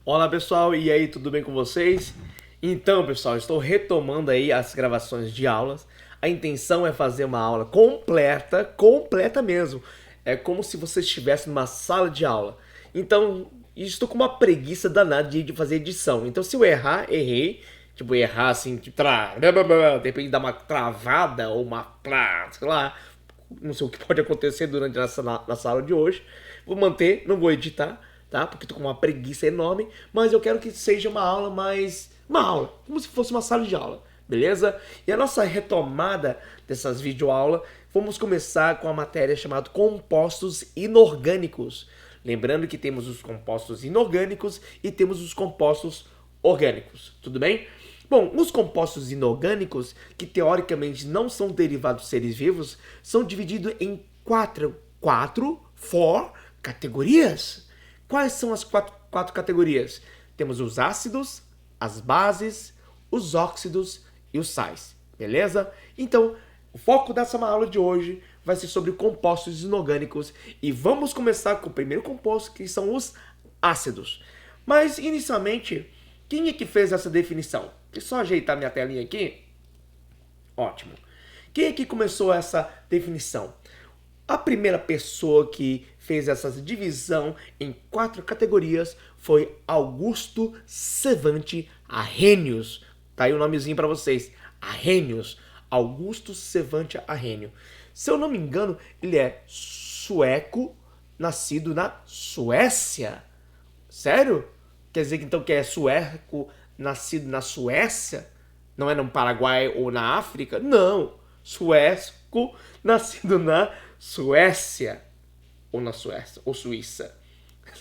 Olá pessoal, e aí, tudo bem com vocês? Então pessoal, estou retomando aí as gravações de aulas. A intenção é fazer uma aula completa mesmo. É como se você estivesse numa sala de aula. Então, estou com uma preguiça danada de fazer edição. Então, se eu errar, errei. Tipo, errar assim, tipo, de repente dar uma travada ou sei lá, não sei o que pode acontecer durante na sala de hoje. Vou manter, não vou editar, tá? Porque tô com uma preguiça enorme, mas eu quero que seja uma aula mais... Uma aula, como se fosse uma sala de aula, beleza? E a nossa retomada dessas videoaulas, vamos começar com a matéria chamada compostos inorgânicos. Lembrando que temos os compostos inorgânicos e temos os compostos orgânicos, tudo bem? Bom, os compostos inorgânicos, que teoricamente não são derivados de seres vivos, são divididos em four categorias. Quais são as quatro categorias? Temos os ácidos, as bases, os óxidos e os sais, beleza? Então, o foco dessa aula de hoje vai ser sobre compostos inorgânicos e vamos começar com o primeiro composto, que são os ácidos. Mas, inicialmente, quem é que fez essa definição? Deixa eu só ajeitar minha telinha aqui. Ótimo. Quem é que começou essa definição? A primeira pessoa que fez essa divisão em 4 categorias foi Augusto Cevante Arrhenius. Tá aí o nomezinho para vocês. Arrhenius. Augusto Cevante Arrhenius. Se eu não me engano, ele é sueco, nascido na Suécia. Sério? Quer dizer que então que é sueco, nascido na Suécia? Não é no Paraguai ou na África? Não. Sueco, nascido na Suécia. Ou na Suécia, ou Suíça.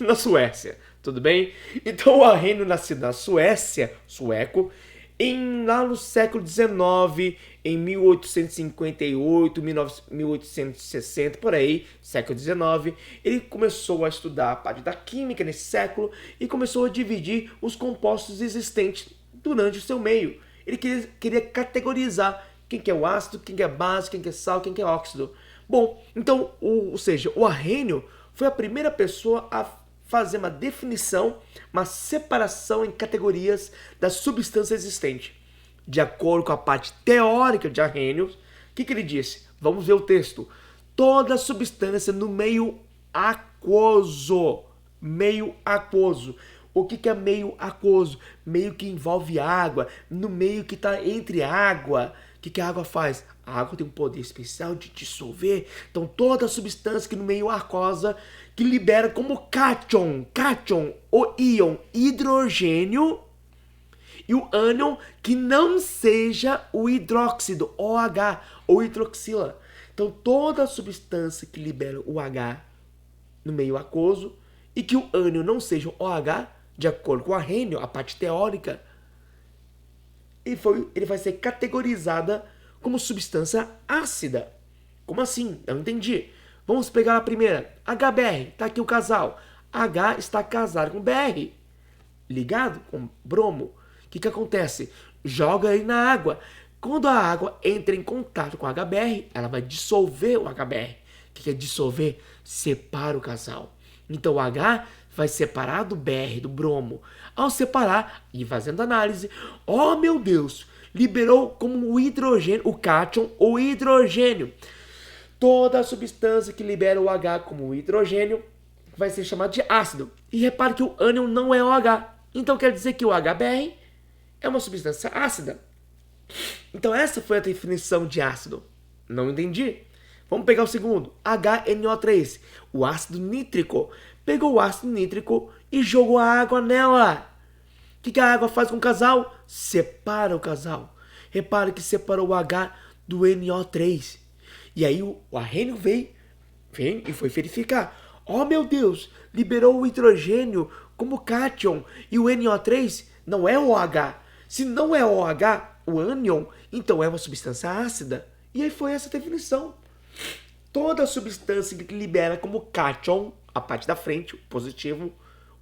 Na Suécia, tudo bem? Então o Arrhenius nascido na Suécia, sueco, lá no século XIX, em 1858, 1860, por aí, século XIX, ele começou a estudar a parte da química nesse século e começou a dividir os compostos existentes durante o seu meio. Ele queria categorizar quem que é o ácido, quem que é base, quem que é sal, quem que é óxido. Bom, então, ou seja, o Arrhenius foi a primeira pessoa a fazer uma definição, uma separação em categorias das substâncias existentes. De acordo com a parte teórica de Arrhenius, o que ele disse? Vamos ver o texto. Toda substância no meio aquoso. Meio aquoso. O que é meio aquoso? Meio que envolve água, no meio que está entre água. O que a água faz? A água tem um poder especial de dissolver. Então toda substância que no meio aquosa que libera como cátion, o íon hidrogênio, e o ânion que não seja o hidróxido, OH, ou hidroxila. Então toda substância que libera o H no meio aquoso e que o ânion não seja o OH, de acordo com a Arrhenius, a parte teórica, ele vai ser categorizada como substância ácida. Como assim? Eu não entendi. Vamos pegar a primeira. HBr, tá aqui o casal. H está casado com Br, ligado com bromo. O que acontece? Joga ele na água. Quando a água entra em contato com o HBr, ela vai dissolver o HBr. O que é dissolver? Separa o casal. Então o H vai separar do Br, do bromo. Ao separar e fazendo análise, oh meu Deus, liberou como o hidrogênio, o cátion ou hidrogênio. Toda substância que libera o H como hidrogênio vai ser chamada de ácido. E repare que o ânion não é OH. Então quer dizer que o HBr é uma substância ácida. Então essa foi a definição de ácido. Não entendi. Vamos pegar o segundo. HNO3, o ácido nítrico. Pegou o ácido nítrico e jogou a água nela. O que a água faz com o casal? Separa o casal. Repare que separou o H do NO3. E aí o Arrhenius veio e foi verificar. Oh meu Deus, liberou o hidrogênio como cátion e o NO3 não é OH. Se não é OH, o ânion, então é uma substância ácida. E aí foi essa definição. Toda substância que libera como cátion, a parte da frente, o positivo,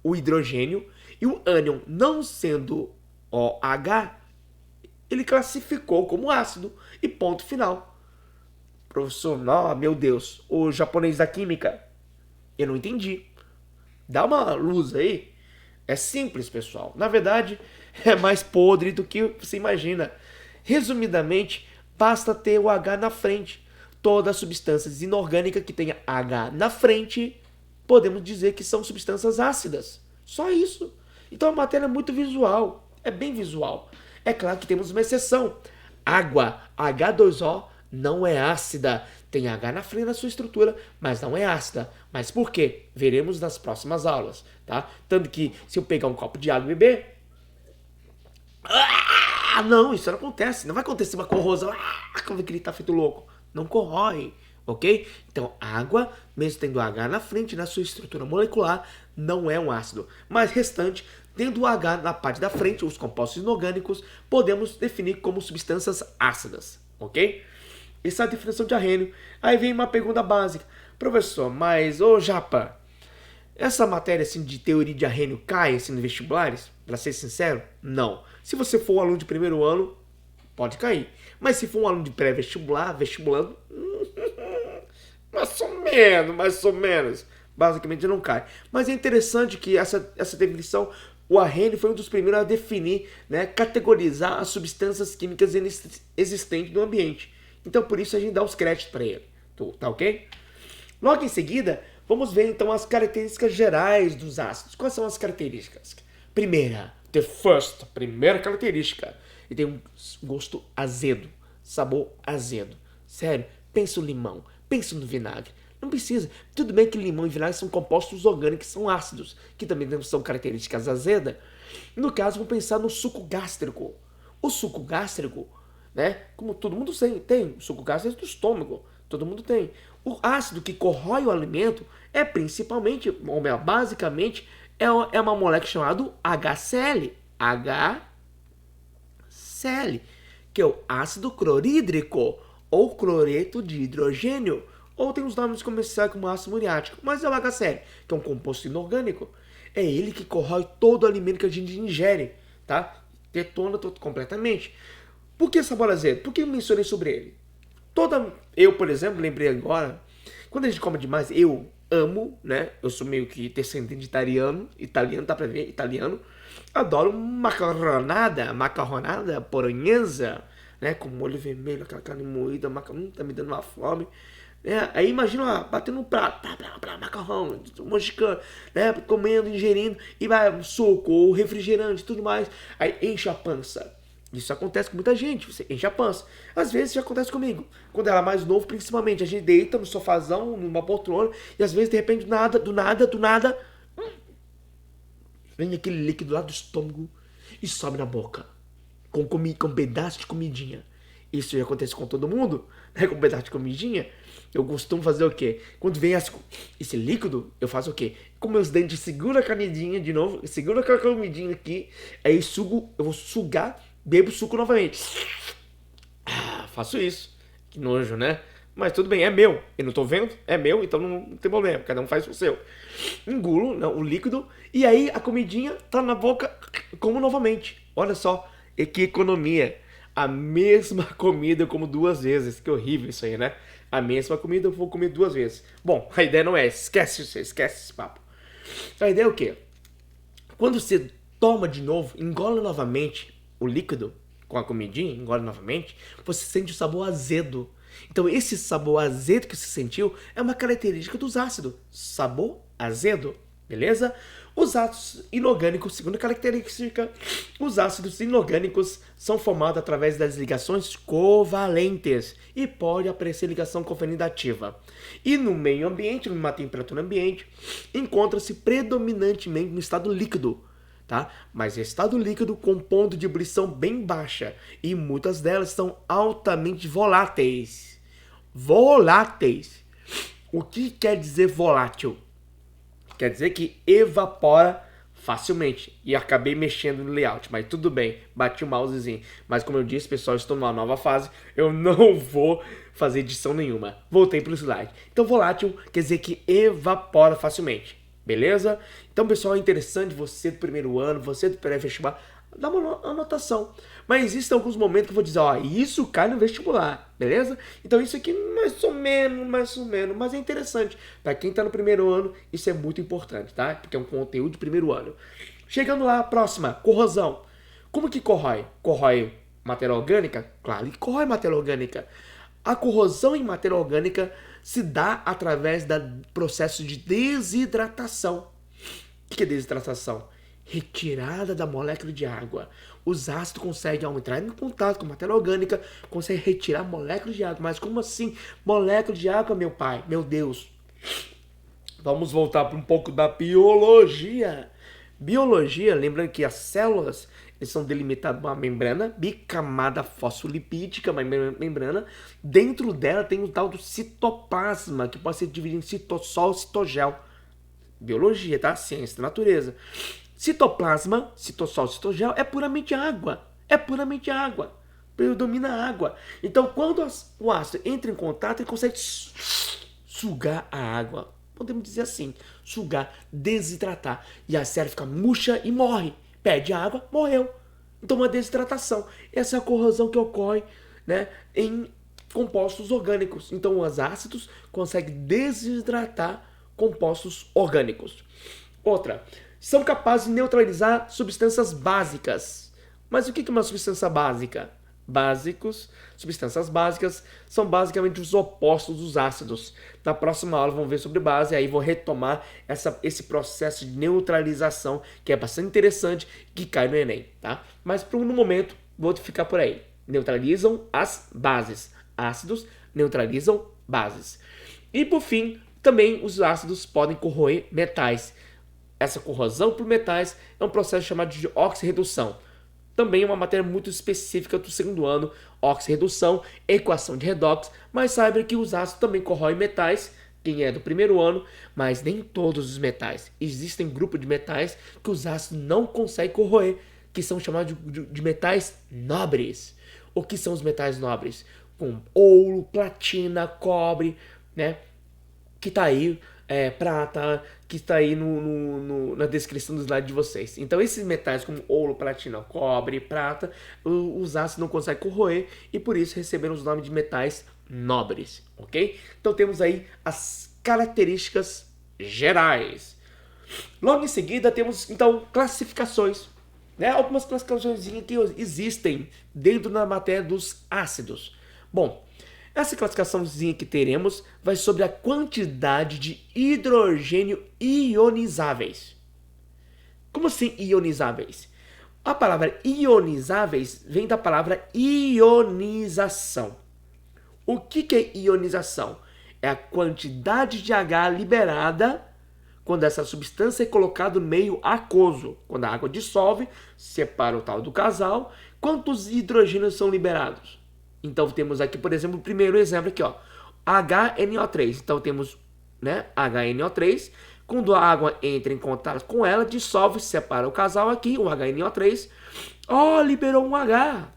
o hidrogênio, e o ânion não sendo OH, ele classificou como ácido e ponto final. Professor, não, meu Deus, o japonês da química, eu não entendi. Dá uma luz aí. É simples, pessoal. Na verdade, é mais podre do que você imagina. Resumidamente, basta ter o H na frente. Todas as substâncias inorgânicas que tenha H na frente, podemos dizer que são substâncias ácidas. Só isso. Então a matéria é muito visual. É bem visual. É claro que temos uma exceção. Água, H2O, não é ácida. Tem H na frente da sua estrutura, mas não é ácida. Mas por quê? Veremos nas próximas aulas, tá? Tanto que se eu pegar um copo de água e beber... não, isso não acontece. Não vai acontecer uma corrosão. Como que ele tá feito louco. Não corrói, ok? Então, água, mesmo tendo H na frente na sua estrutura molecular, não é um ácido. Mas restante, tendo o H na parte da frente, os compostos inorgânicos, podemos definir como substâncias ácidas, ok? Essa é a definição de arrênio. Aí vem uma pergunta básica. Professor, mas, ô Japa, essa matéria assim, de teoria de arrênio cai assim, nos vestibulares? Pra ser sincero, não. Se você for um aluno de primeiro ano, pode cair. Mas se for um aluno de pré-vestibular, vestibulando, mais ou menos. Basicamente não cai. Mas é interessante que essa definição, o Arrhenius foi um dos primeiros a definir, né, categorizar as substâncias químicas existentes no ambiente. Então por isso a gente dá os créditos para ele. Tá ok? Logo em seguida, vamos ver então as características gerais dos ácidos. Quais são as características? Primeira característica. Ele tem um gosto azedo, sabor azedo. Sério, pensa no limão, pensa no vinagre. Não precisa. Tudo bem que limão e vinagre são compostos orgânicos, são ácidos, que também são características azedas. No caso, vamos pensar no suco gástrico. O suco gástrico, né? Como todo mundo tem, o suco gástrico é do estômago. Todo mundo tem. O ácido que corrói o alimento é principalmente, ou melhor, basicamente, é uma molécula chamada HCl. HCl, que é o ácido clorídrico, ou cloreto de hidrogênio, ou tem os nomes comerciais como ácido muriático, mas é o HCl, que é um composto inorgânico. É ele que corrói todo o alimento que a gente ingere, tá? Detona completamente. Por que sabor azedo? Por que eu mencionei sobre ele? Eu, por exemplo, lembrei agora, quando a gente come demais, eu amo, né? Eu sou meio que descendente de italiano, dá pra ver, italiano. Adoro macarronada bolonhesa, né? Com molho vermelho, aquela carne moída, tá me dando uma fome. Aí imagina, batendo um prato, macarrão, mexicano, né? Comendo, ingerindo, e vai um suco, ou refrigerante, tudo mais. Aí enche a pança. Isso acontece com muita gente, você enche a pança. Às vezes já acontece comigo. Quando era mais novo, principalmente, a gente deita no sofazão, numa poltrona, e às vezes, de repente, do nada, vem aquele líquido lá do estômago e sobe na boca. Com um pedaço de comidinha. Isso já acontece com todo mundo, né? Com um pedaço de comidinha. Eu costumo fazer o quê? Quando vem esse líquido, eu faço o quê? Com meus dentes, seguro a comidinha de novo, seguro aquela comidinha aqui, aí eu vou sugar, bebo suco novamente. Faço isso. Que nojo, né? Mas tudo bem, é meu. Eu não tô vendo, é meu, então não tem problema. Cada um faz o seu. Engulo o líquido e aí a comidinha tá na boca, como novamente. Olha só, que economia. A mesma comida eu como 2 vezes. Que horrível isso aí, né? A mesma comida eu vou comer 2 vezes. Bom, a ideia não é, esquece esse papo. A ideia é o quê? Quando você toma de novo, engole novamente o líquido com a comidinha, engole novamente, você sente o sabor azedo. Então esse sabor azedo que você sentiu é uma característica dos ácidos. Sabor azedo, beleza? Os ácidos inorgânicos, segunda característica, os ácidos inorgânicos são formados através das ligações covalentes e pode aparecer ligação covalente ativa. E no meio ambiente, numa temperatura ambiente, encontra-se predominantemente no estado líquido, tá? Mas estado líquido com ponto de ebulição bem baixa e muitas delas são altamente voláteis. Voláteis. O que quer dizer volátil? Quer dizer que evapora facilmente. E acabei mexendo no layout, mas tudo bem, bati o mousezinho. Mas como eu disse, pessoal, estou numa nova fase, eu não vou fazer edição nenhuma. Voltei para o slide. Então volátil quer dizer que evapora facilmente. Beleza? Então, pessoal, é interessante você do primeiro ano, você do pré-vestibular, dá uma anotação. Mas existem alguns momentos que eu vou dizer, ó, isso cai no vestibular, beleza? Então isso aqui mais ou menos, mas é interessante. Para quem tá no primeiro ano, isso é muito importante, tá? Porque é um conteúdo de primeiro ano. Chegando lá, próxima, corrosão. Como que corrói? Corrói matéria orgânica? Claro que corrói matéria orgânica. A corrosão em matéria orgânica se dá através do processo de desidratação. O que é desidratação? Retirada da molécula de água. Os ácidos conseguem, ao entrar em contato com a matéria orgânica, conseguem retirar moléculas de água. Mas como assim? Molécula de água, meu pai? Meu Deus. Vamos voltar para um pouco da biologia. Biologia, lembrando que as células eles são delimitadas por uma membrana bicamada fosfolipídica, uma membrana. Dentro dela tem o tal do citoplasma, que pode ser dividido em citossol e citogel. Biologia, tá? Ciência da natureza. Citoplasma, citossol, citogel é puramente água. É puramente água. Predomina a água. Então, quando o ácido entra em contato, ele consegue sugar a água. Podemos dizer assim, sugar, desidratar. E a célula fica murcha e morre. Perde água, morreu. Então, uma desidratação. Essa é a corrosão que ocorre, né, em compostos orgânicos. Então, os ácidos conseguem desidratar compostos orgânicos. Outra, são capazes de neutralizar substâncias básicas. Mas o que é uma substância básica? Substâncias básicas são basicamente os opostos dos ácidos. Na próxima aula vamos ver sobre base, aí vou retomar esse processo de neutralização, que é bastante interessante, que cai no Enem, tá? Mas no momento, vou ficar por aí. Neutralizam as bases. Ácidos neutralizam bases. E por fim, também os ácidos podem corroer metais. Essa corrosão por metais é um processo chamado de oxirredução. Também é uma matéria muito específica do segundo ano, oxirredução, equação de redox, mas saiba que os ácidos também corroem metais, quem é do primeiro ano, mas nem todos os metais. Existem grupos de metais que os ácidos não conseguem corroer, que são chamados de metais nobres. O que são os metais nobres? Com ouro, platina, cobre, né? Que tá aí, prata, que está aí na descrição do slide de vocês. Então, esses metais como ouro, platina, cobre, prata, os ácidos não conseguem corroer e por isso receberam os nomes de metais nobres, ok? Então, temos aí as características gerais. Logo em seguida, temos, então, classificações. Né? Algumas classificações que existem dentro da matéria dos ácidos. Bom, essa classificaçãozinha que teremos vai sobre a quantidade de hidrogênio ionizáveis. Como assim ionizáveis? A palavra ionizáveis vem da palavra ionização. O que é ionização? É a quantidade de H liberada quando essa substância é colocada no meio aquoso. Quando a água dissolve, separa o tal do casal, quantos hidrogênios são liberados? Então temos aqui, por exemplo, o primeiro exemplo aqui, ó, HNO3. Então temos, né, HNO3. Quando a água entra em contato com ela, dissolve, separa o casal aqui, o HNO3. Ó, liberou um H.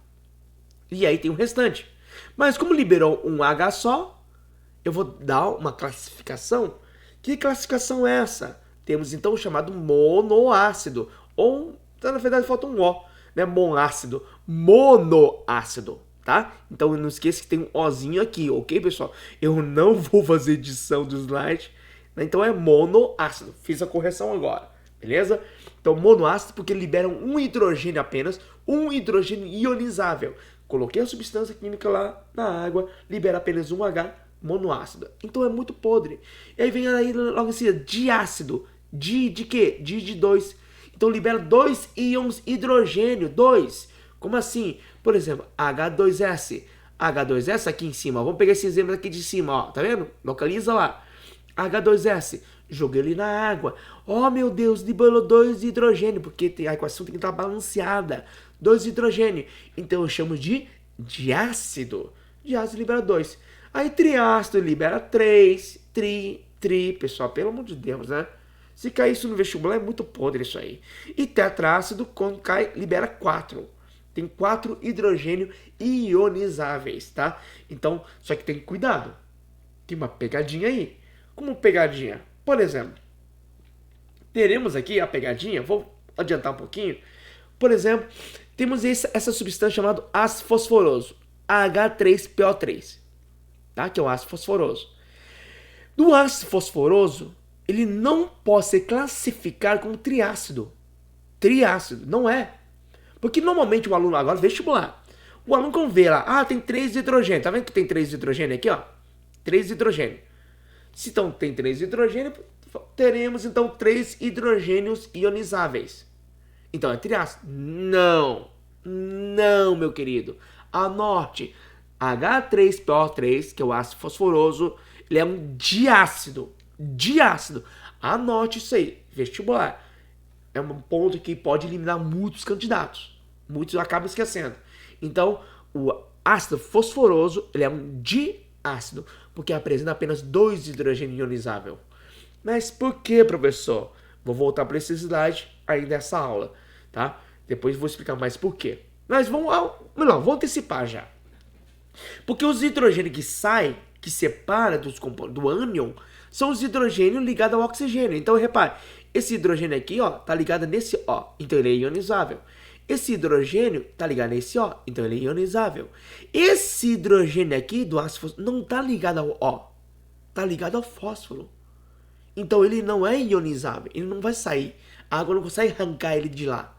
E aí tem o restante. Mas como liberou um H só, eu vou dar uma classificação. Que classificação é essa? Temos então o chamado monoácido. Ou, na verdade, falta um O, né? Monácido. Monoácido. Tá? Então não esqueça que tem um Ozinho aqui, ok, pessoal? Eu não vou fazer edição do slide, né? Então é monoácido. Fiz a correção agora, beleza? Então monoácido porque libera um hidrogênio apenas, um hidrogênio ionizável. Coloquei a substância química lá na água, libera apenas um H, monoácido. Então é muito podre. E aí vem aí logo assim, diácido. De quê? De 2. Então libera 2 íons hidrogênio, 2. Como assim? Por exemplo, H2S. H2S aqui em cima. Vamos pegar esse exemplo aqui de cima, ó. Tá vendo? Localiza lá. H2S. Joguei ele na água. Oh, meu Deus, liberou 2 de hidrogênio, porque a equação tem que estar balanceada. 2 de hidrogênio. Então eu chamo de diácido. Diácido libera 2. Aí triácido libera 3. Pessoal, pelo amor de Deus, né? Se cair isso no vestibular é muito podre isso aí. E tetrácido, quando cai, libera 4. Tem 4 hidrogênio ionizáveis, tá? Então, só que tem que cuidado. Tem uma pegadinha aí. Como pegadinha? Por exemplo, teremos aqui a pegadinha, vou adiantar um pouquinho. Por exemplo, temos essa substância chamada ácido fosforoso, H3PO3, tá? Que é o ácido fosforoso. Do ácido fosforoso, ele não pode ser classificado como triácido. triácido. Não é. Porque normalmente o aluno, agora vestibular, o aluno quando vê lá, tem 3 hidrogênios. Tá vendo que tem 3 hidrogênios aqui, ó? 3 hidrogênios. Se então tem 3 hidrogênios, teremos então 3 hidrogênios ionizáveis. Então é triácido? Não. Não, meu querido. Anote. H3PO3, que é o ácido fosforoso, ele é um diácido. Diácido. Anote isso aí. Vestibular. É um ponto que pode eliminar muitos candidatos. Muitos acabam esquecendo. Então, o ácido fosforoso, ele é um diácido, porque apresenta apenas 2 hidrogênios ionizáveis. Mas por que, professor? Vou voltar para esse slide aí dessa aula, tá? Depois vou explicar mais por quê. Mas vamos antecipar já. Porque os hidrogênios que saem, que separa do ânion, são os hidrogênios ligados ao oxigênio. Então, repare, esse hidrogênio aqui, ó, tá ligado nesse O, então ele é ionizável. Esse hidrogênio tá ligado nesse O, então ele é ionizável. Esse hidrogênio aqui do ácido fosfórico não tá ligado ao O, tá ligado ao fósforo. Então ele não é ionizável, ele não vai sair. A água não consegue arrancar ele de lá.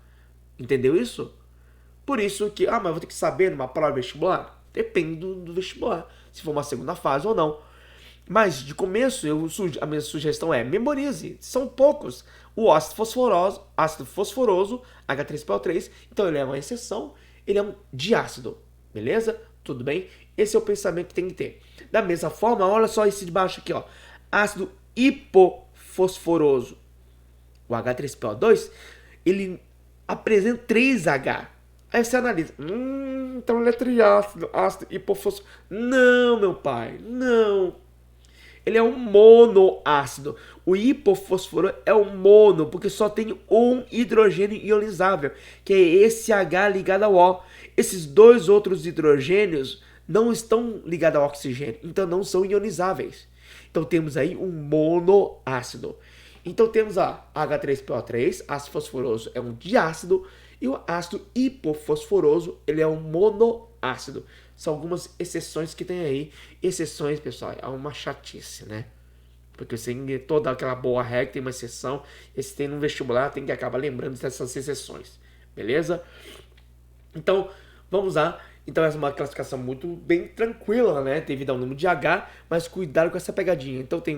Entendeu isso? Por isso que, mas vou ter que saber numa prova vestibular? Depende do vestibular, se for uma segunda fase ou não. Mas de começo, a minha sugestão é memorize. São poucos. O ácido fosforoso, H3PO3, então ele é uma exceção, ele é um diácido. Beleza? Tudo bem? Esse é o pensamento que tem que ter. Da mesma forma, olha só esse de baixo aqui, ó. Ácido hipofosforoso. O H3PO2, ele apresenta 3H. Aí você analisa. Então ele é triácido, ácido hipofosforoso. Não, meu pai, não. Ele é um monoácido. O hipofosforo é um mono, porque só tem um hidrogênio ionizável, que é esse H ligado ao O. Esses 2 outros hidrogênios não estão ligados ao oxigênio, então não são ionizáveis. Então temos aí um monoácido. Então temos a H3PO3, ácido fosforoso é um diácido, e o ácido hipofosforoso, ele é um monoácido. São algumas exceções que tem aí. Exceções, pessoal, é uma chatice, né? Porque você tem toda aquela boa regra, tem uma exceção. Esse tem no vestibular, tem que acabar lembrando dessas exceções. Beleza? Então, vamos lá. Então, essa é uma classificação muito bem tranquila, né? Devido ao número de H, mas cuidado com essa pegadinha. Então, tem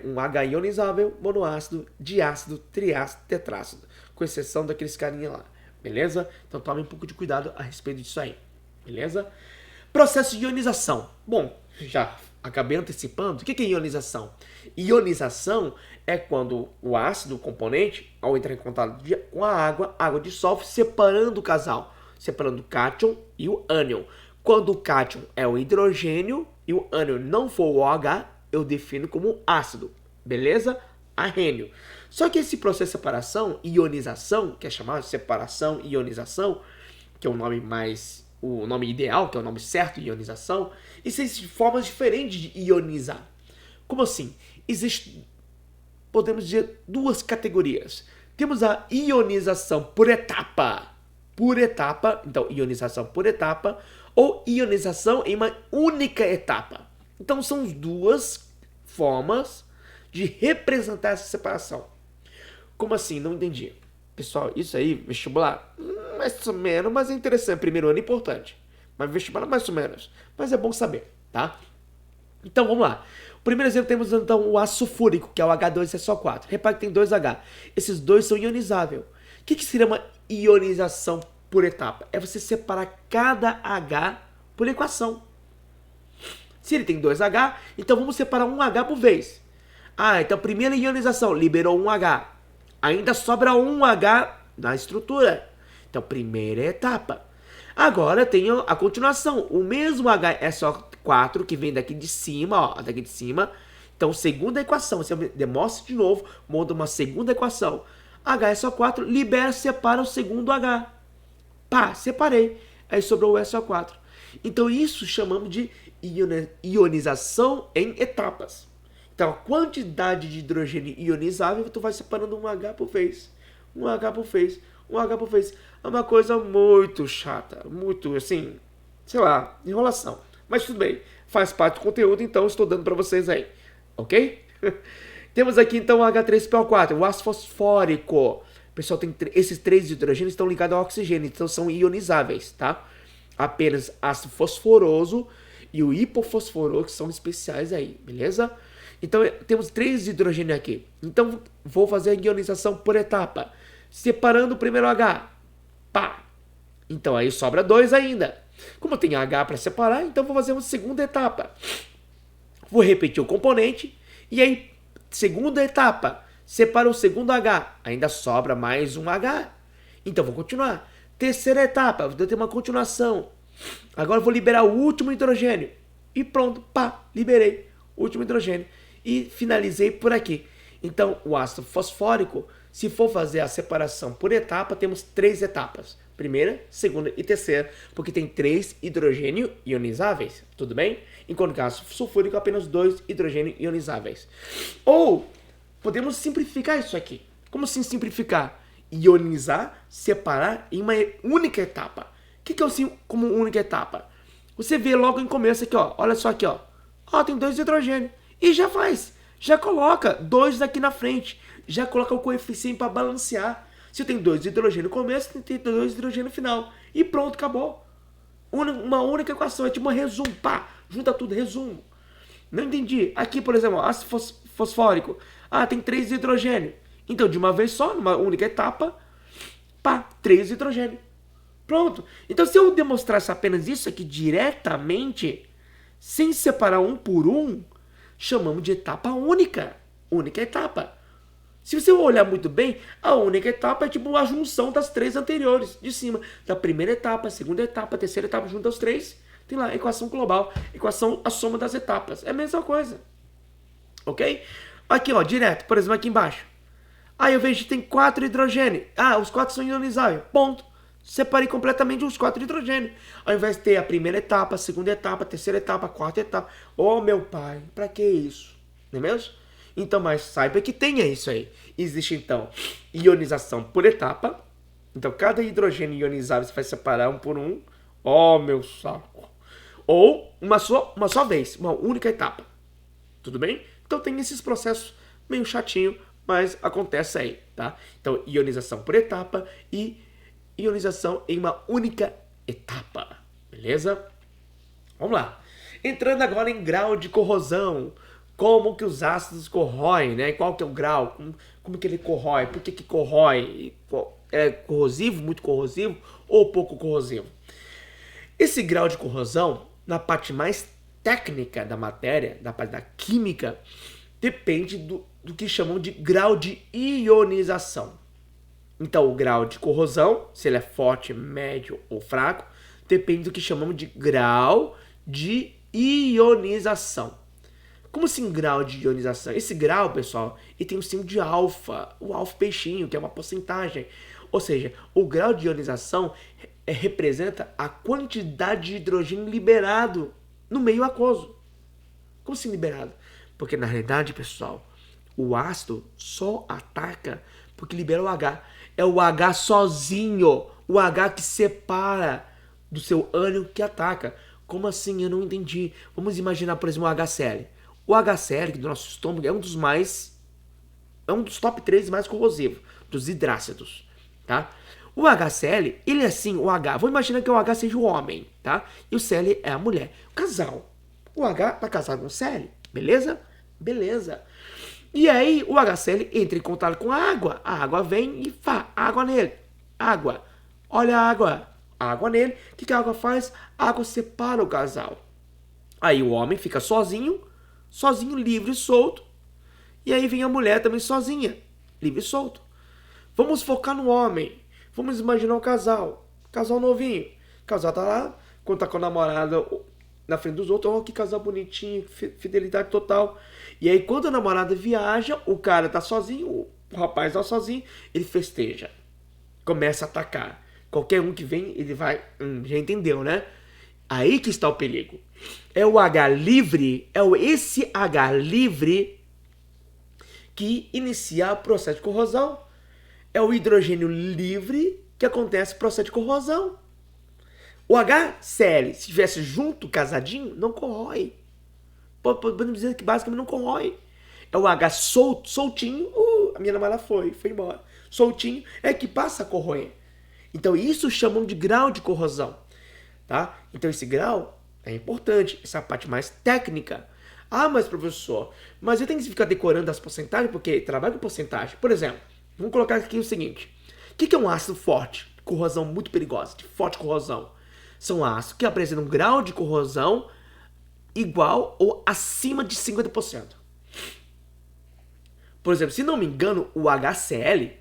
um H ionizável, monoácido, diácido, triácido, tetrácido. Com exceção daqueles carinha lá. Beleza? Então, tome um pouco de cuidado a respeito disso aí. Beleza? Processo de ionização. Bom, já acabei antecipando. O que é ionização? Ionização é quando o ácido, o componente, ao entrar em contato com a água dissolve, separando o casal, separando o cátion e o ânion. Quando o cátion é o hidrogênio e o ânion não for o OH, eu defino como ácido. Beleza? Arrênio. Só que esse processo de separação, ionização, que é chamado de separação e ionização, que é o nome ideal, que é o nome certo, ionização, existem formas diferentes de ionizar. Como assim? Podemos dizer, 2 categorias. Temos a ionização por etapa. Então, ionização por etapa, ou ionização em uma única etapa. Então, são 2 formas de representar essa separação. Como assim? Não entendi. Pessoal, isso aí, vestibular, mais ou menos, mas é interessante. Primeiro ano é importante. Mas vestibular, mais ou menos. Mas é bom saber, tá? Então, vamos lá. O primeiro exemplo temos, então, o ácido sulfúrico, que é o H2SO4. Repare que tem 2 H. Esses 2 são ionizáveis. O que seria uma ionização por etapa? É você separar cada H por equação. Se ele tem 2 H, então vamos separar 1 H por vez. Então primeira ionização, liberou 1 H. Ainda sobra 1 H na estrutura. Então, primeira etapa. Agora tem a continuação. O mesmo HSO4 que vem daqui de cima, ó, daqui de cima. Então, segunda equação. Você demonstra de novo, monta uma segunda equação. HSO4 libera, separa o segundo H. Pá, separei. Aí sobrou o SO4. Então, isso chamamos de ionização em etapas. Então, a quantidade de hidrogênio ionizável, tu vai separando 1 H por vez. 1 H por vez. 1 H por vez. É uma coisa muito chata. Muito, assim, sei lá, enrolação. Mas tudo bem. Faz parte do conteúdo, então estou dando para vocês aí. Ok? Temos aqui, então, o H3PO4, o ácido fosfórico. Pessoal, esses 3 hidrogênios estão ligados ao oxigênio, então são ionizáveis, tá? Apenas ácido fosforoso e o hipofosforoso que são especiais aí, beleza? Então temos 3 hidrogênios aqui. Então vou fazer a ionização por etapa, separando o primeiro H. Pá! Então aí sobra 2 ainda. Como tem H para separar, então vou fazer uma segunda etapa. Vou repetir o componente e aí segunda etapa, separa o segundo H, ainda sobra mais um H. Então vou continuar. Terceira etapa, vou ter uma continuação. Agora vou liberar o último hidrogênio. E pronto, pá, liberei o último hidrogênio. E finalizei por aqui. Então o ácido fosfórico, se for fazer a separação por etapa, temos 3 etapas. Primeira, segunda e terceira, porque tem 3 hidrogênios ionizáveis, tudo bem? Enquanto que o ácido sulfúrico apenas 2 hidrogênios ionizáveis. Ou podemos simplificar isso aqui. Como assim simplificar? Ionizar, separar em uma única etapa. O que é assim como única etapa? Você vê logo em começo aqui, ó. Olha só aqui, ó. Ó, tem 2 hidrogênios. E já faz. Já coloca 2 aqui na frente. Já coloca o coeficiente para balancear. Se eu tenho 2 hidrogênios no começo, tem 2 hidrogênios no final. E pronto, acabou. Uma única equação. É tipo um resumo. Pá, junta tudo, resumo. Não entendi. Aqui, por exemplo, ácido fosfórico. Ah, tem 3 hidrogênios. Então, de uma vez só, numa única etapa, pá, 3 hidrogênios. Pronto. Então, se eu demonstrasse apenas isso aqui diretamente, sem separar um por um, chamamos de etapa única. Única etapa. Se você olhar muito bem, a única etapa é tipo a junção das 3 anteriores, de cima. Da primeira etapa, segunda etapa, terceira etapa, junta os 3. Tem lá a equação global, equação, a soma das etapas. É a mesma coisa. Ok? Aqui, ó, direto, por exemplo, aqui embaixo. Aí eu vejo que tem 4 hidrogênios. Ah, os 4 são ionizáveis. Ponto. Separei completamente os 4 hidrogênios. Ao invés de ter a primeira etapa, a segunda etapa, a terceira etapa, a quarta etapa. Oh, meu pai, pra que isso? Não é mesmo? Então, mas saiba que tenha isso aí. Existe, então, ionização por etapa. Então, cada hidrogênio ionizável você vai separar um por um. Oh, meu saco. Ou uma só vez, uma única etapa. Tudo bem? Então, tem esses processos meio chatinho, mas acontece aí, tá? Então, ionização por etapa e ionização em uma única etapa. Beleza? Vamos lá. Entrando agora em grau de corrosão. Como que os ácidos corroem, né? Qual que é o grau? Como que ele corrói? Por que corrói? É corrosivo, muito corrosivo ou pouco corrosivo? Esse grau de corrosão, na parte mais técnica da matéria, da parte da química, depende do que chamam de grau de ionização. Então, o grau de corrosão, se ele é forte, médio ou fraco, depende do que chamamos de grau de ionização. Como assim grau de ionização? Esse grau, pessoal, ele tem o símbolo de alfa, o alfa peixinho, que é uma porcentagem. Ou seja, o grau de ionização representa a quantidade de hidrogênio liberado no meio aquoso. Como assim liberado? Porque na realidade, pessoal, o ácido só ataca porque libera o H. É o H sozinho, o H que separa do seu ânion que ataca. Como assim? Eu não entendi. Vamos imaginar, por exemplo, o HCl. O HCl do nosso estômago é um dos top 3 mais corrosivos, dos hidrácidos, tá? O HCl, ele é assim, o H, vou imaginar que o H seja o homem, tá? E o Cl é a mulher, o casal. O H tá casado com o Cl, beleza? Beleza. E aí o HCl entra em contato com a água vem e água nele, água. Olha a água nele, o que a água faz? A água separa o casal. Aí o homem fica sozinho, livre e solto. E aí vem a mulher também sozinha, livre e solto. Vamos focar no homem. Vamos imaginar um casal novinho. O casal tá lá, quando tá com a namorada na frente dos outros. Oh, que casal bonitinho, fidelidade total. E aí quando a namorada viaja, o cara tá sozinho, o rapaz tá sozinho, ele festeja. Começa a atacar. Qualquer um que vem, ele vai... já entendeu, né? Aí que está o perigo. É o H livre, esse H livre que inicia o processo de corrosão. É o hidrogênio livre que acontece o processo de corrosão. O HCl, se estivesse junto, casadinho, não corrói. Podemos dizer que basicamente não corrói. É o H soltinho, a minha namorada foi embora. soltinho, é que passa a corroer. Então isso chamam de grau de corrosão, tá? Então esse grau é importante, essa é a parte mais técnica. Ah, mas professor, mas eu tenho que ficar decorando as porcentagens porque trabalho com porcentagem. Por exemplo, vamos colocar aqui o seguinte. O que é um ácido forte? Corrosão muito perigosa, de forte corrosão. São ácidos que apresentam um grau de corrosão igual ou acima de 50%. Por exemplo, se não me engano, o HCl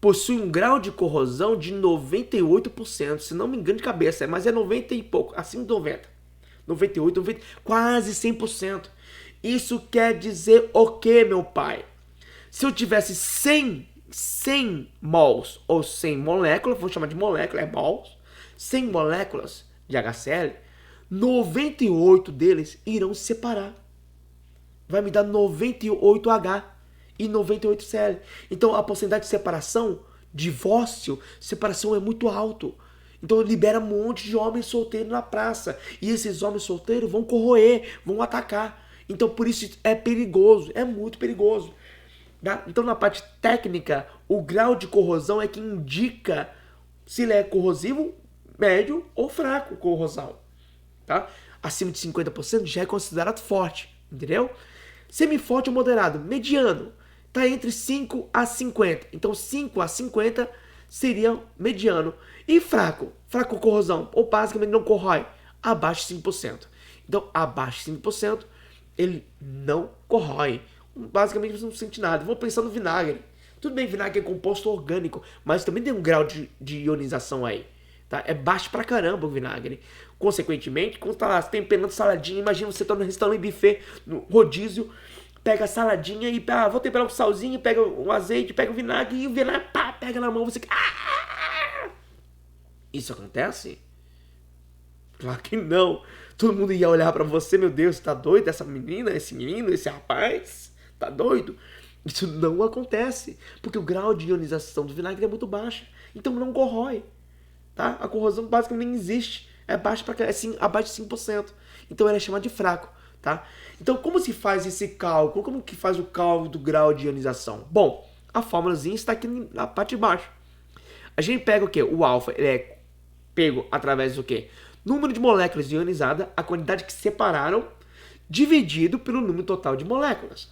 possui um grau de corrosão de 98%. Se não me engano de cabeça, mas é 90 e pouco, acima de 90. 98, 90, quase 100%. Isso quer dizer o que, meu pai? Se eu tivesse 100 mols ou 100 moléculas, vou chamar de molécula, é mols, 100 moléculas de HCl, 98 deles irão se separar. Vai me dar 98H e 98Cl. Então a porcentagem de separação, divórcio, separação é muito alto. Então libera um monte de homens solteiros na praça. E esses homens solteiros vão corroer, vão atacar. Então por isso é perigoso, é muito perigoso. Tá? Então na parte técnica, o grau de corrosão é que indica se ele é corrosivo, médio ou fraco corrosão. Tá? Acima de 50% já é considerado forte, entendeu? Semiforte ou moderado, mediano, está entre 5 a 50. Então 5 a 50 seria mediano. E fraco corrosão, ou basicamente não corrói, abaixo de 5%. Então abaixo de 5% ele não corrói. Basicamente você não sente nada. Vou pensar no vinagre. Tudo bem, vinagre é composto orgânico, mas também tem um grau de ionização aí. Tá? É baixo pra caramba o vinagre. Consequentemente, quando tá lá temperando saladinha, imagina você tá no restaurante buffet, no rodízio, pega a saladinha e vou temperar com salzinho, pega o azeite, pega o vinagre e o vinagre pega na mão, você... Isso acontece? Claro que não. Todo mundo ia olhar pra você, meu Deus, tá doido essa menina, esse menino, esse rapaz? Tá doido? Isso não acontece, porque o grau de ionização do vinagre é muito baixo, então não corrói. Tá? A corrosão basicamente nem existe. É baixo para abaixo de 5%. Então ela é chamada de fraco. Tá? Então como se faz esse cálculo? Como que faz o cálculo do grau de ionização? Bom, a fórmulazinha está aqui na parte de baixo. A gente pega o quê? O alfa ele é pego através do quê? Número de moléculas ionizadas, a quantidade que separaram, dividido pelo número total de moléculas.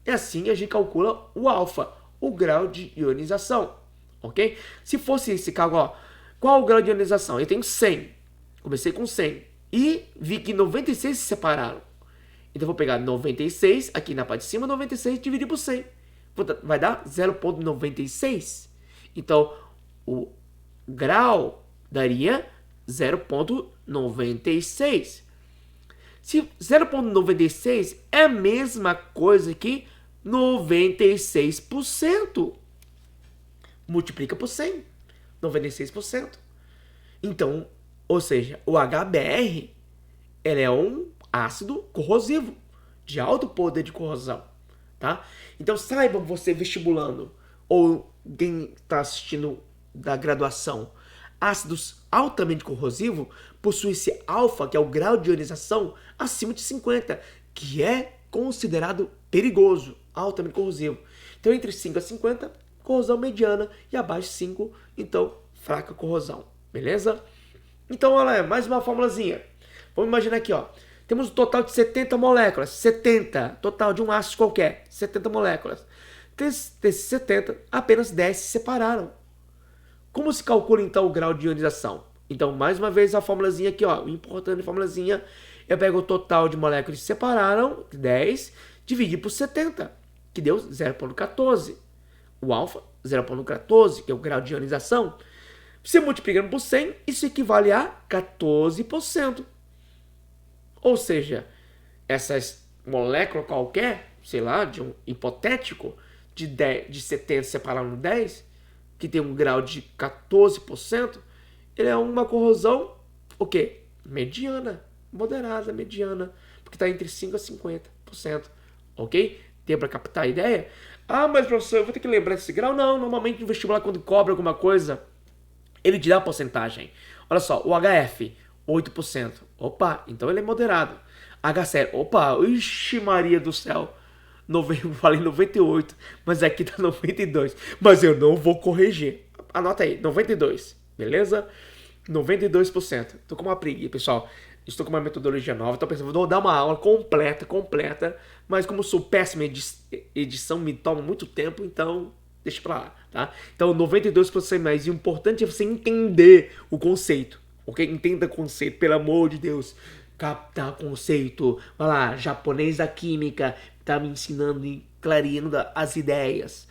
E assim a gente calcula o alfa, o grau de ionização. Ok? Se fosse esse cálculo, ó, qual o grau de ionização? Eu tenho 100. Comecei com 100. E vi que 96 se separaram. Então, vou pegar 96, aqui na parte de cima, 96 dividir por 100. Vai dar 0,96. Então, o grau daria 0,96. Se 0,96 é a mesma coisa que 96%. Multiplica por 100. 96%. Então, ou seja, o HBr ele é um ácido corrosivo, de alto poder de corrosão. Tá? Então, saiba você vestibulando, ou quem está assistindo da graduação, ácidos altamente corrosivos possuem esse alfa, que é o grau de ionização, acima de 50, que é considerado perigoso, altamente corrosivo. Então, entre 5 a 50, corrosão mediana, e abaixo de 5, então, fraca corrosão. Beleza? Então, olha lá, mais uma formulazinha. Vamos imaginar aqui, ó. Temos um total de 70 moléculas. 70, total de um ácido qualquer. 70 moléculas. Desses 70, apenas 10 se separaram. Como se calcula, então, o grau de ionização? Então, mais uma vez, a formulazinha aqui, ó. Importante formulazinha. Eu pego o total de moléculas que se separaram, 10, dividi por 70, que deu 0,14. O alfa, 0,14, que é o grau de ionização. Você multiplicando por 100, isso equivale a 14%. Ou seja, essas moléculas qualquer, sei lá, de um hipotético, de 70 separaram 10, que tem um grau de 14%, ele é uma corrosão, o quê? Mediana, moderada, mediana, porque está entre 5% a 50%, ok? Deu para captar a ideia? Ah, mas professor, eu vou ter que lembrar desse grau? Não, normalmente no vestibular, quando cobra alguma coisa, ele te dá a porcentagem. Olha só, o HF, 8%. Opa, então ele é moderado. HCl, opa, ixi Maria do céu, Eu falei 98, mas aqui tá 92. Mas eu não vou corrigir. Anota aí, 92, beleza? 92%. Tô com uma preguiça, pessoal. Estou com uma metodologia nova. Tô pensando, vou dar uma aula completa. Mas como sou péssimo em edição, me toma muito tempo, então deixa pra lá, tá? Então 92% mais. E o importante é você entender o conceito, ok? Entenda o conceito, pelo amor de Deus. Captar conceito. Vai lá, japonês da química, tá me ensinando e clareando as ideias.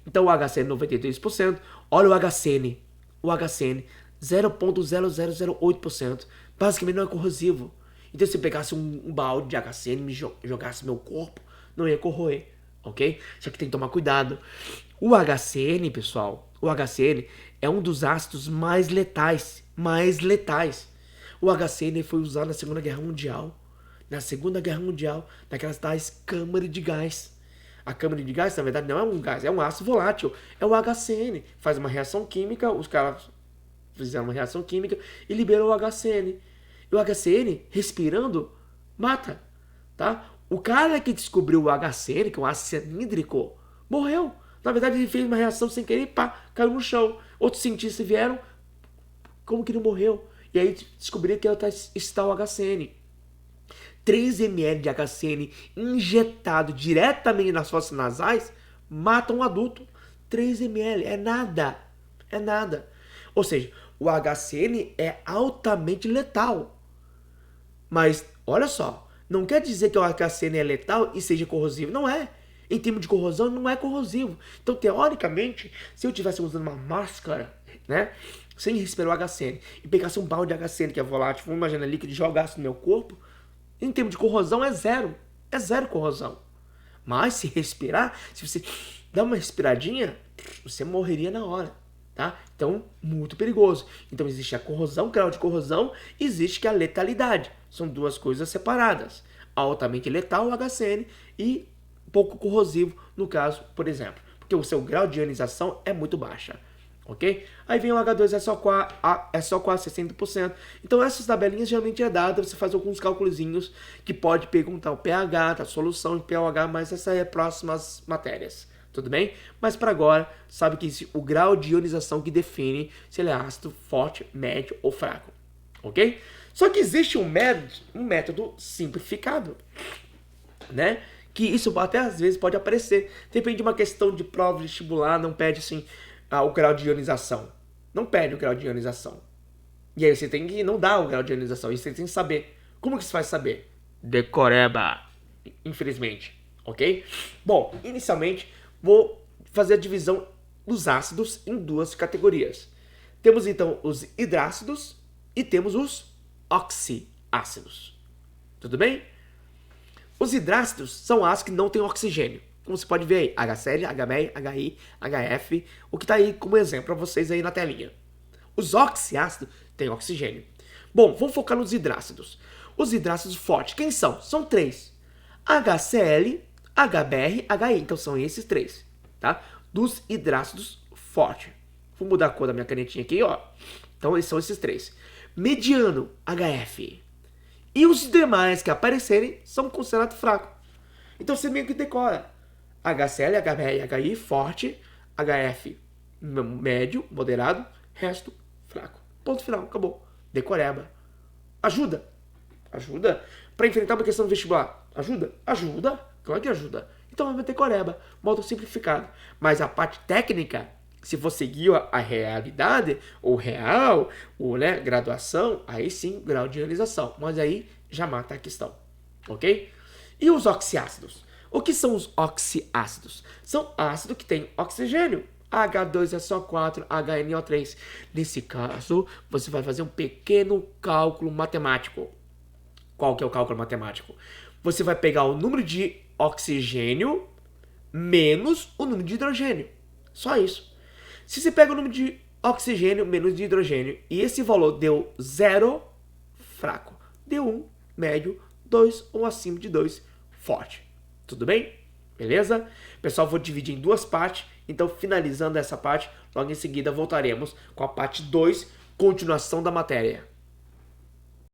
Então o HCN 92%. Olha o HCN. O HCN 0,0008%. Basicamente não é corrosivo. Então se eu pegasse um balde de HCN e me jogasse no meu corpo, não ia corroer, ok? Só que tem que tomar cuidado. O HCN, pessoal, o HCN é um dos ácidos mais letais. O HCN foi usado na Segunda Guerra Mundial. Na Segunda Guerra Mundial, naquelas tais câmaras de gás. A câmara de gás, na verdade, não é um gás, é um ácido volátil. É o HCN. Faz uma reação química, os caras fizeram uma reação química e liberou o HCN. E o HCN, respirando, mata, tá? O cara que descobriu o HCN, que é um ácido cianídrico, morreu. Na verdade, ele fez uma reação sem querer e pá, caiu no chão. Outros cientistas vieram, como que ele morreu? E aí descobriram que está o HCN. 3 ml de HCN injetado diretamente nas fossas nasais mata um adulto. 3 ml é nada. É nada. Ou seja, o HCN é altamente letal. Mas, olha só, não quer dizer que o HCN é letal e seja corrosivo. Não é. Em termos de corrosão, não é corrosivo. Então, teoricamente, se eu estivesse usando uma máscara, né, sem respirar o HCN, e pegasse um balde de HCN, que é volátil, vamos imaginar líquido, e jogasse no meu corpo, em termos de corrosão, é zero. É zero corrosão. Mas se respirar, se você dar uma respiradinha, você morreria na hora, tá? Então, muito perigoso. Então, existe a corrosão, grau de corrosão, existe que a letalidade. São duas coisas separadas. Altamente letal, o HCN, e pouco corrosivo, no caso, por exemplo. Porque o seu grau de ionização é muito baixa. Ok? Aí vem o H2, é só quase 60%. Então essas tabelinhas geralmente é dada, você faz alguns cálculozinhos que pode perguntar o pH da solução em pH, mas essa é próximas matérias. Tudo bem? Mas para agora, sabe que existe o grau de ionização que define se ele é ácido, forte, médio ou fraco. Ok? Só que existe um método simplificado, né? Que isso até às vezes pode aparecer. Depende de uma questão de prova vestibular, não pede assim o grau de ionização. Não pede o grau de ionização. E aí você tem que não dar o grau de ionização. E você tem que saber. Como que você vai saber? Decoreba. Infelizmente. Ok? Bom, inicialmente vou fazer a divisão dos ácidos em duas categorias. Temos então os hidrácidos e temos os oxiácidos. Tudo bem? Os hidrácidos são ácidos que não têm oxigênio. Como você pode ver aí, HCl, HBr, HI, HF, o que está aí como exemplo para vocês aí na telinha. Os oxiácidos têm oxigênio. Bom, vamos focar nos hidrácidos. Os hidrácidos fortes, quem são? São 3. HCl, HBr, HI. Então são esses 3, tá? Dos hidrácidos fortes. Vou mudar a cor da minha canetinha aqui, ó. Então são esses 3. Mediano, HF. E os demais que aparecerem são considerados fracos. Então você meio que decora. HCl, HBr, HI, forte. HF, médio, moderado. Resto, fraco. Ponto final, acabou. Decoreba. Ajuda. Ajuda. Para enfrentar uma questão do vestibular. Ajuda? Ajuda. Claro que ajuda. Então vai decoreba. Modo simplificado. Mas a parte técnica, se for seguir a realidade, ou real, ou né, graduação, aí sim, grau de ionização. Mas aí já mata a questão. Ok? E os oxiácidos? O que são os oxiácidos? São ácidos que têm oxigênio. H2SO4, HNO3. Nesse caso, você vai fazer um pequeno cálculo matemático. Qual que é o cálculo matemático? Você vai pegar o número de oxigênio menos o número de hidrogênio. Só isso. Se você pega o número de oxigênio menos de hidrogênio e esse valor deu 0, fraco. Deu 1, médio, 2 ou acima de 2, forte. Tudo bem? Beleza? Pessoal, vou dividir em duas partes. Então, finalizando essa parte, logo em seguida voltaremos com a parte 2, continuação da matéria.